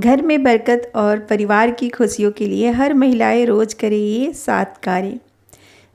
घर में बरकत और परिवार की खुशियों के लिए हर महिलाएं रोज़ करे ये 7 कार्य।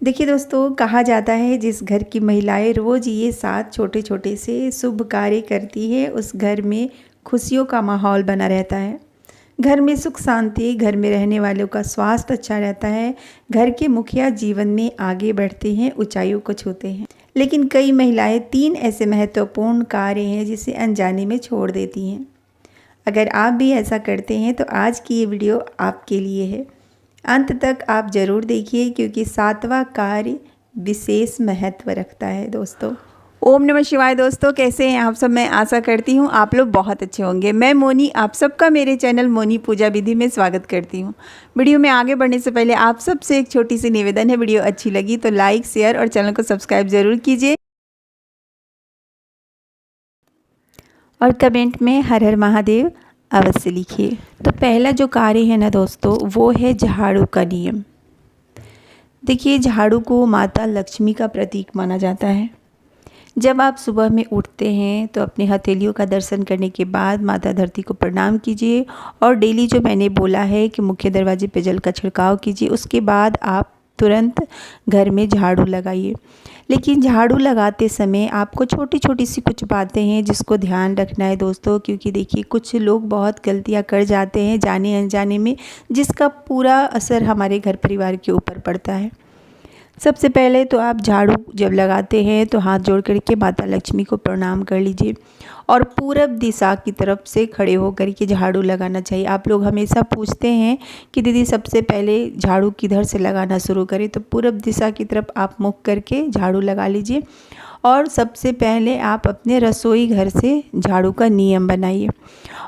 देखिए दोस्तों, कहा जाता है जिस घर की महिलाएं रोज़ ये 7 छोटे छोटे से शुभ कार्य करती है उस घर में खुशियों का माहौल बना रहता है। घर में सुख शांति, घर में रहने वालों का स्वास्थ्य अच्छा रहता है। घर के मुखिया जीवन में आगे बढ़ते हैं, ऊंचाइयों को छूते हैं। लेकिन कई महिलाएं 3 ऐसे महत्वपूर्ण कार्य हैं जिसे अनजाने में छोड़ देती हैं। अगर आप भी ऐसा करते हैं तो आज की ये वीडियो आपके लिए है। अंत तक आप ज़रूर देखिए क्योंकि 7वां कार्य विशेष महत्व रखता है दोस्तों। ओम नमः शिवाय। दोस्तों, कैसे हैं आप सब? मैं आशा करती हूँ आप लोग बहुत अच्छे होंगे। मैं मोनी आप सबका मेरे चैनल मोनी पूजा विधि में स्वागत करती हूँ। वीडियो में आगे बढ़ने से पहले आप सबसे एक छोटी सी निवेदन है, वीडियो अच्छी लगी तो लाइक, शेयर और चैनल को सब्सक्राइब ज़रूर कीजिए और कमेंट में हर हर महादेव अवश्य लिखिए। तो पहला जो कार्य है ना दोस्तों, वो है झाड़ू का नियम। देखिए, झाड़ू को माता लक्ष्मी का प्रतीक माना जाता है। जब आप सुबह में उठते हैं तो अपने हथेलियों का दर्शन करने के बाद माता धरती को प्रणाम कीजिए और डेली जो मैंने बोला है कि मुख्य दरवाजे पे जल का छिड़काव कीजिए, उसके बाद आप तुरंत घर में झाड़ू लगाइए। लेकिन झाड़ू लगाते समय आपको छोटी छोटी सी कुछ बातें हैं जिसको ध्यान रखना है दोस्तों, क्योंकि देखिए कुछ लोग बहुत गलतियां कर जाते हैं जाने अनजाने में, जिसका पूरा असर हमारे घर परिवार के ऊपर पड़ता है। सबसे पहले तो आप झाड़ू जब लगाते हैं तो हाथ जोड़ करके माता लक्ष्मी को प्रणाम कर लीजिए और पूरब दिशा की तरफ से खड़े होकर के झाड़ू लगाना चाहिए। आप लोग हमेशा पूछते हैं कि दीदी सबसे पहले झाड़ू किधर से लगाना शुरू करें, तो पूरब दिशा की तरफ आप मुख करके झाड़ू लगा लीजिए। और सबसे पहले आप अपने रसोई घर से झाड़ू का नियम बनाइए।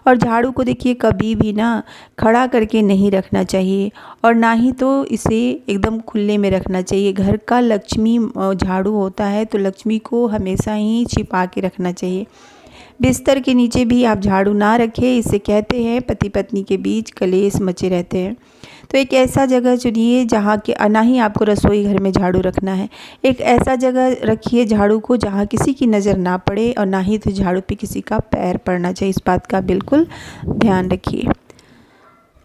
और झाड़ू को देखिए कभी भी ना खड़ा करके नहीं रखना चाहिए और ना ही तो इसे एकदम खुले में रखना चाहिए। घर का लक्ष्मी झाड़ू होता है तो लक्ष्मी को हमेशा ही छिपा के रखना चाहिए। बिस्तर के नीचे भी आप झाड़ू ना रखें, इसे कहते हैं पति पत्नी के बीच कलेश मचे रहते हैं। तो एक ऐसा जगह चुनिए जहाँ के ना ही आपको रसोई घर में झाड़ू रखना है। एक ऐसा जगह रखिए झाड़ू को जहाँ किसी की नज़र ना पड़े और ना ही तो झाड़ू पे किसी का पैर पड़ना चाहिए। इस बात का बिल्कुल ध्यान रखिए।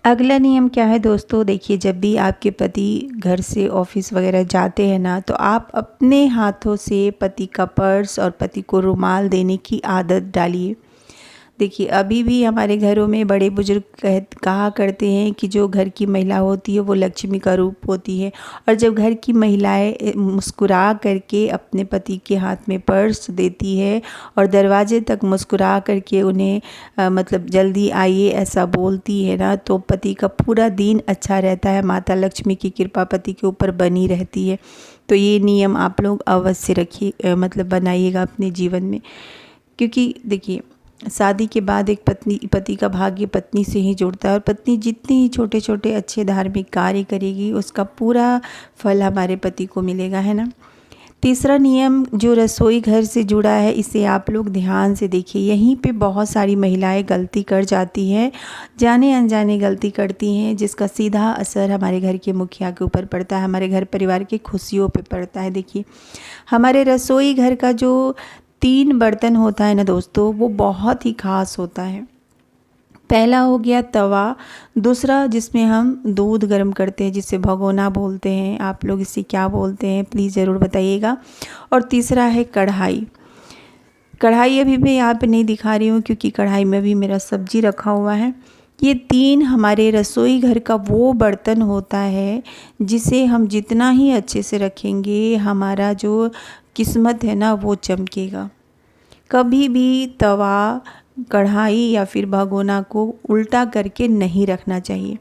अगला नियम क्या है दोस्तों, देखिए जब भी आपके पति घर से ऑफिस वगैरह जाते हैं ना, तो आप अपने हाथों से पति का पर्स और पति को रुमाल देने की आदत डालिए। देखिए अभी भी हमारे घरों में बड़े बुजुर्ग कहा करते हैं कि जो घर की महिला होती है वो लक्ष्मी का रूप होती है। और जब घर की महिलाएं मुस्कुरा करके अपने पति के हाथ में पर्स देती है और दरवाजे तक मुस्कुरा करके उन्हें मतलब जल्दी आइए ऐसा बोलती है ना, तो पति का पूरा दिन अच्छा रहता है। माता लक्ष्मी की कृपा पति के ऊपर बनी रहती है। तो ये नियम आप लोग अवश्य रखिए, मतलब बनाइएगा अपने जीवन में। क्योंकि देखिए शादी के बाद एक पति का भाग्य पत्नी से ही जुड़ता है और पत्नी जितने ही छोटे छोटे अच्छे धार्मिक कार्य करेगी उसका पूरा फल हमारे पति को मिलेगा, है ना। तीसरा नियम जो रसोई घर से जुड़ा है, इसे आप लोग ध्यान से देखिए। यहीं पे बहुत सारी महिलाएं गलती कर जाती हैं, जाने अनजाने गलती करती हैं, जिसका सीधा असर हमारे घर के मुखिया के ऊपर पड़ता है, हमारे घर परिवार की खुशियों पे पड़ता है। देखिए हमारे रसोई घर का जो 3 बर्तन होता है ना दोस्तों, वो बहुत ही ख़ास होता है। पहला हो गया तवा, दूसरा जिसमें हम दूध गर्म करते हैं जिसे भगोना बोलते हैं, आप लोग इसे क्या बोलते हैं प्लीज़ ज़रूर बताइएगा। और तीसरा है कढ़ाई। कढ़ाई अभी मैं यहाँ पे नहीं दिखा रही हूँ क्योंकि कढ़ाई में भी मेरा सब्जी रखा हुआ है। ये 3 हमारे रसोई घर का वो बर्तन होता है जिसे हम जितना ही अच्छे से रखेंगे हमारा जो किस्मत है ना वो चमकेगा। कभी भी तवा, कढ़ाई या फिर भगोना को उल्टा करके नहीं रखना चाहिए।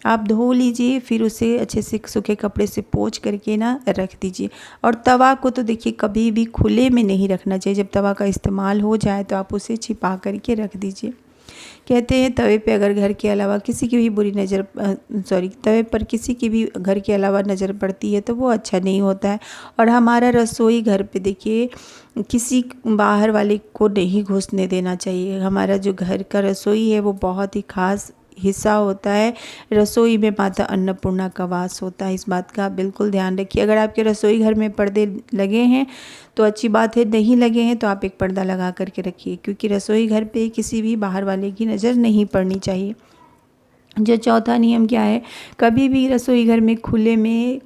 आप धो लीजिए, फिर उसे अच्छे से सूखे कपड़े से पोंछ करके ना रख दीजिए। और तवा को तो देखिए कभी भी खुले में नहीं रखना चाहिए। जब तवा का इस्तेमाल हो जाए तो आप उसे छिपा करके रख दीजिए। कहते हैं तवे पे अगर घर के अलावा किसी की भी बुरी नज़र तवे पर किसी की भी घर के अलावा नज़र पड़ती है तो वो अच्छा नहीं होता है। और हमारा रसोई घर पे देखिए किसी बाहर वाले को नहीं घुसने देना चाहिए। हमारा जो घर का रसोई है वो बहुत ही ख़ास हिस्सा होता है। रसोई में माता अन्नपूर्णा का वास होता है। इस बात का बिल्कुल ध्यान रखिए। अगर आपके रसोई घर में पर्दे लगे हैं तो अच्छी बात है, नहीं लगे हैं तो आप एक पर्दा लगा करके रखिए, क्योंकि रसोई घर पे किसी भी बाहर वाले की नज़र नहीं पड़नी चाहिए। जो चौथा नियम क्या है, कभी भी रसोई घर में खुले में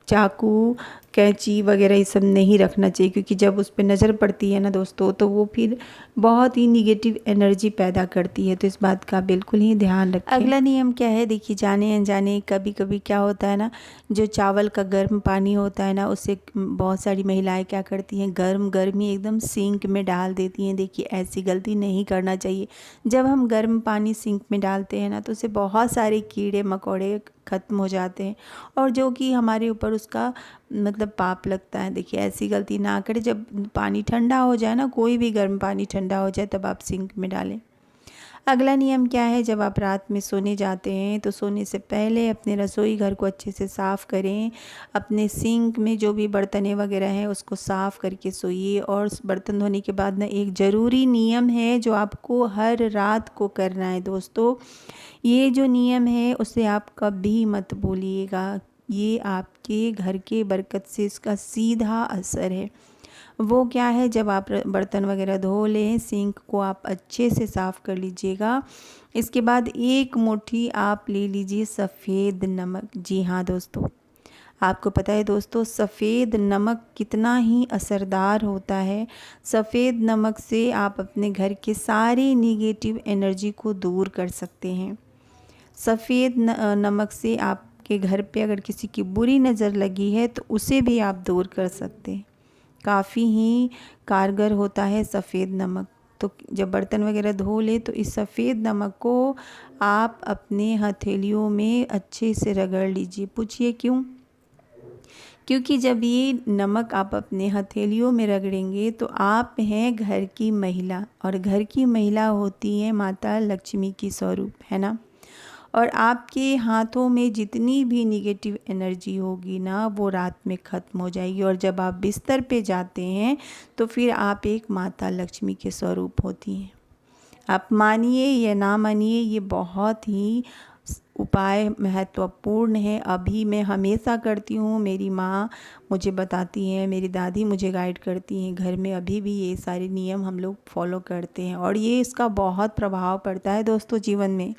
चाकू, कैंची वगैरह ये सब नहीं रखना चाहिए, क्योंकि जब उस पर नज़र पड़ती है ना दोस्तों, तो वो फिर बहुत ही निगेटिव एनर्जी पैदा करती है। तो इस बात का बिल्कुल ही ध्यान रखें। अगला नियम क्या है, देखिए जाने अनजाने कभी कभी क्या होता है ना, जो चावल का गर्म पानी होता है ना, उससे बहुत सारी महिलाएं क्या करती हैं, गर्म ही एकदम सिंक में डाल देती हैं। देखिए ऐसी गलती नहीं करना चाहिए। जब हम गर्म पानी सिंक में डालते हैं ना, तो उससे बहुत सारे कीड़े मकोड़े ख़त्म हो जाते हैं, और जो कि हमारे ऊपर उसका मतलब पाप लगता है। देखिए ऐसी गलती ना करें। जब पानी ठंडा हो जाए ना, कोई भी गर्म पानी ठंडा हो जाए, तब आप सिंक में डालें। अगला नियम क्या है, जब आप रात में सोने जाते हैं तो सोने से पहले अपने रसोई घर को अच्छे से साफ़ करें। अपने सिंक में जो भी बर्तनें वगैरह हैं उसको साफ़ करके सोइए। और बर्तन धोने के बाद ना एक ज़रूरी नियम है जो आपको हर रात को करना है दोस्तों। ये जो नियम है उसे आप कभी मत भूलिएगा। ये आपके घर के बरकत से इसका सीधा असर है। वो क्या है, जब आप बर्तन वगैरह धो लें, सिंक को आप अच्छे से साफ़ कर लीजिएगा। इसके बाद एक मुट्ठी आप ले लीजिए सफ़ेद नमक। जी हाँ दोस्तों, आपको पता है दोस्तों, सफ़ेद नमक कितना ही असरदार होता है। सफ़ेद नमक से आप अपने घर के सारी निगेटिव एनर्जी को दूर कर सकते हैं। सफ़ेद नमक से आपके घर पे अगर किसी की बुरी नज़र लगी है तो उसे भी आप दूर कर सकते हैं। काफ़ी ही कारगर होता है सफ़ेद नमक। तो जब बर्तन वगैरह धो ले तो इस सफ़ेद नमक को आप अपने हथेलियों में अच्छे से रगड़ लीजिए। पूछिए क्यों? क्योंकि जब ये नमक आप अपने हथेलियों में रगड़ेंगे तो आप हैं घर की महिला, और घर की महिला होती है माता लक्ष्मी की स्वरूप, है ना। और आपके हाथों में जितनी भी निगेटिव एनर्जी होगी ना, वो रात में ख़त्म हो जाएगी। और जब आप बिस्तर पे जाते हैं तो फिर आप एक माता लक्ष्मी के स्वरूप होती हैं। आप मानिए या ना मानिए, ये बहुत ही उपाय महत्वपूर्ण है। अभी मैं हमेशा करती हूँ, मेरी माँ मुझे बताती हैं, मेरी दादी मुझे गाइड करती हैं। घर में अभी भी ये सारे नियम हम लोग फॉलो करते हैं, और ये इसका बहुत प्रभाव पड़ता है दोस्तों जीवन में।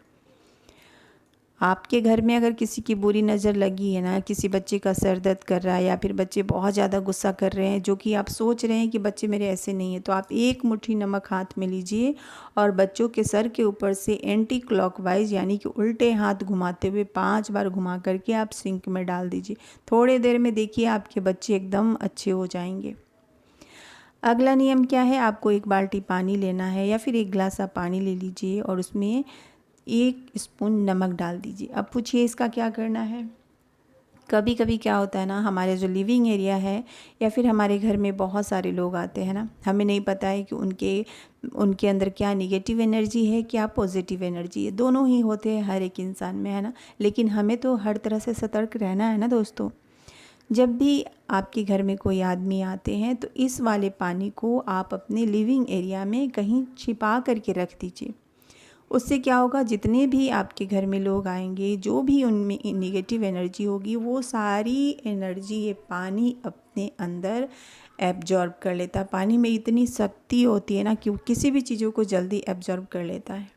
आपके घर में अगर किसी की बुरी नज़र लगी है ना, किसी बच्चे का सर दर्द कर रहा है, या फिर बच्चे बहुत ज़्यादा गुस्सा कर रहे हैं, जो कि आप सोच रहे हैं कि बच्चे मेरे ऐसे नहीं हैं, तो आप एक मुट्ठी नमक हाथ में लीजिए और बच्चों के सर के ऊपर से एंटी क्लॉकवाइज यानी कि उल्टे हाथ घुमाते हुए 5 बार घुमा करके आप सिंक में डाल दीजिए। थोड़ी देर में देखिए आपके बच्चे एकदम अच्छे हो जाएंगे। अगला नियम क्या है, आपको एक बाल्टी पानी लेना है या फिर एक गिलास आप पानी ले लीजिए और उसमें 1 स्पून नमक डाल दीजिए। अब पूछिए इसका क्या करना है। कभी कभी क्या होता है ना, हमारे जो लिविंग एरिया है या फिर हमारे घर में बहुत सारे लोग आते हैं ना, हमें नहीं पता है कि उनके अंदर क्या निगेटिव एनर्जी है, क्या पॉजिटिव एनर्जी है। दोनों ही होते हैं हर एक इंसान में, है ना। लेकिन हमें तो हर तरह से सतर्क रहना है ना दोस्तों। जब भी आपके घर में कोई आदमी आते हैं तो इस वाले पानी को आप अपने लिविंग एरिया में कहीं छिपा करके रख दीजिए। उससे क्या होगा, जितने भी आपके घर में लोग आएंगे, जो भी उनमें नेगेटिव एनर्जी होगी, वो सारी एनर्जी ये पानी अपने अंदर एब्जॉर्ब कर लेता है। पानी में इतनी शक्ति होती है ना कि वो किसी भी चीज़ों को जल्दी एब्जॉर्ब कर लेता है।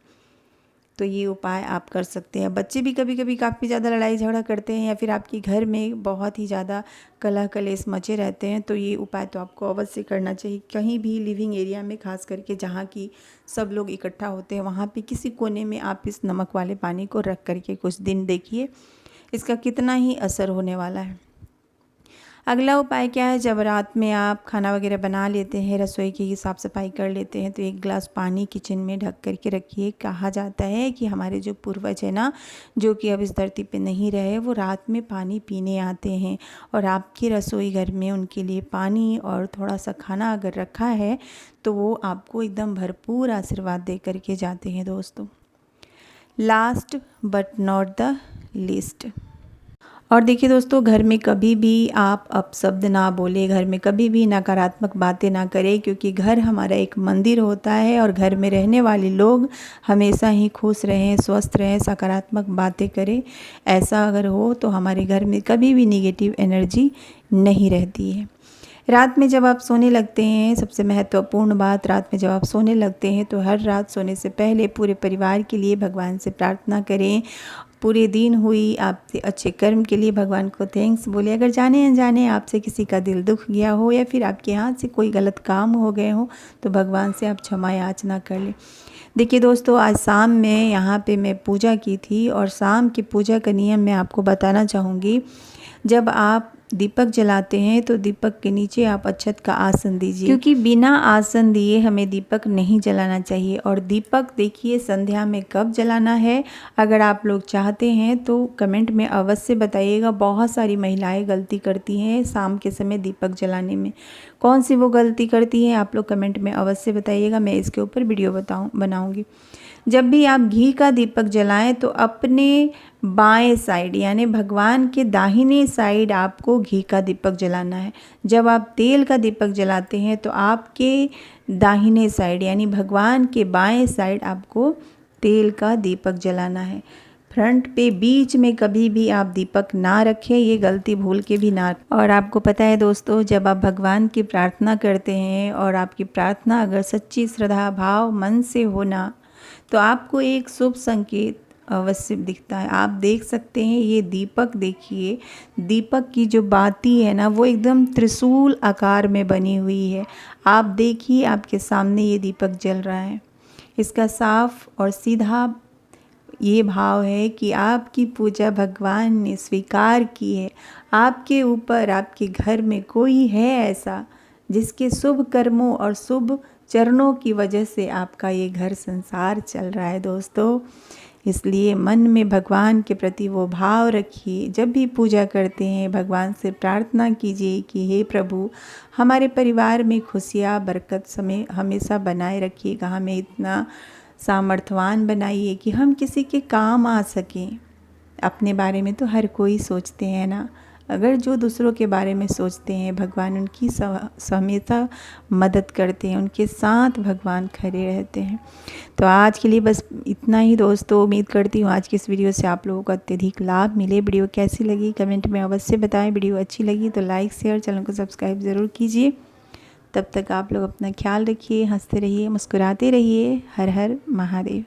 तो ये उपाय आप कर सकते हैं। बच्चे भी कभी कभी काफ़ी ज़्यादा लड़ाई झगड़ा करते हैं, या फिर आपके घर में बहुत ही ज़्यादा कलह कलेश मचे रहते हैं, तो ये उपाय तो आपको अवश्य करना चाहिए। कहीं भी लिविंग एरिया में, खास करके जहाँ की सब लोग इकट्ठा होते हैं, वहाँ पे किसी कोने में आप इस नमक वाले पानी को रख करके कुछ दिन देखिए इसका कितना ही असर होने वाला है। अगला उपाय क्या है, जब रात में आप खाना वगैरह बना लेते हैं, रसोई की साफ़ सफाई कर लेते हैं, तो 1 गिलास पानी किचन में ढक करके रखिए। कहा जाता है कि हमारे जो पूर्वज है ना, जो कि अब इस धरती पे नहीं रहे, वो रात में पानी पीने आते हैं, और आपके रसोई घर में उनके लिए पानी और थोड़ा सा खाना अगर रखा है तो वो आपको एकदम भरपूर आशीर्वाद दे करके जाते हैं दोस्तों। Last but not the least. और देखिए दोस्तों, घर में कभी भी आप अपशब्द ना बोले, घर में कभी भी नकारात्मक बातें ना करें, क्योंकि घर हमारा एक मंदिर होता है और घर में रहने वाले लोग हमेशा ही खुश रहें, स्वस्थ रहें, सकारात्मक बातें करें। ऐसा अगर हो तो हमारे घर में कभी भी नेगेटिव एनर्जी नहीं रहती है। रात में जब आप सोने लगते हैं, सबसे महत्वपूर्ण बात, रात में जब आप सोने लगते हैं तो हर रात सोने से पहले पूरे परिवार के लिए भगवान से प्रार्थना करें पूरे दिन हुई, आपसे अच्छे कर्म के लिए भगवान को थैंक्स बोले। अगर जाने अनजाने आपसे किसी का दिल दुख गया हो या फिर आपके हाथ से कोई गलत काम हो गए हो तो भगवान से आप क्षमा याचना कर लें। देखिए दोस्तों, आज शाम में यहाँ पे मैं पूजा की थी और शाम की पूजा का नियम मैं आपको बताना चाहूँगी। जब आप दीपक जलाते हैं तो दीपक के नीचे आप अक्षत का आसन दीजिए, क्योंकि बिना आसन दिए हमें दीपक नहीं जलाना चाहिए। और दीपक देखिए संध्या में कब जलाना है, अगर आप लोग चाहते हैं तो कमेंट में अवश्य बताइएगा। बहुत सारी महिलाएं गलती करती हैं शाम के समय दीपक जलाने में। कौन सी वो गलती करती है आप लोग कमेंट में अवश्य बताइएगा, मैं इसके ऊपर वीडियो बनाऊँगी। जब भी आप घी का दीपक जलाएं तो अपने बाएं साइड यानी भगवान के दाहिने साइड आपको घी का दीपक जलाना है। जब आप तेल का दीपक जलाते हैं तो आपके दाहिने साइड यानी भगवान के बाएं साइड आपको तेल का दीपक जलाना है। फ्रंट पे बीच में कभी भी आप दीपक ना रखें, ये गलती भूल के भी ना। और आपको पता है दोस्तों, जब आप भगवान की प्रार्थना करते हैं और आपकी प्रार्थना अगर सच्ची श्रद्धा भाव मन से होना तो आपको एक शुभ संकेत अवश्य दिखता है। आप देख सकते हैं ये दीपक, देखिए दीपक की जो बाती है ना वो एकदम त्रिशूल आकार में बनी हुई है। आप देखिए आपके सामने ये दीपक जल रहा है। इसका साफ और सीधा ये भाव है कि आपकी पूजा भगवान ने स्वीकार की है। आपके ऊपर, आपके घर में कोई है ऐसा जिसके शुभ कर्मों और शुभ चरणों की वजह से आपका ये घर संसार चल रहा है दोस्तों। इसलिए मन में भगवान के प्रति वो भाव रखिए। जब भी पूजा करते हैं भगवान से प्रार्थना कीजिए कि हे प्रभु, हमारे परिवार में खुशियाँ बरकत समय हमेशा बनाए रखिएगा। हमें इतना सामर्थ्यवान बनाइए कि हम किसी के काम आ सकें। अपने बारे में तो हर कोई सोचते हैं ना, अगर जो दूसरों के बारे में सोचते हैं भगवान उनकी हमेशा मदद करते हैं, उनके साथ भगवान खड़े रहते हैं। तो आज के लिए बस इतना ही दोस्तों। उम्मीद करती हूँ आज की इस वीडियो से आप लोगों को अत्यधिक लाभ मिले। वीडियो कैसी लगी कमेंट में अवश्य बताएं। वीडियो अच्छी लगी तो लाइक शेयर चैनल को सब्सक्राइब ज़रूर कीजिए। तब तक आप लोग अपना ख्याल रखिए, हंसते रहिए, मुस्कुराते रहिए। हर हर महादेव।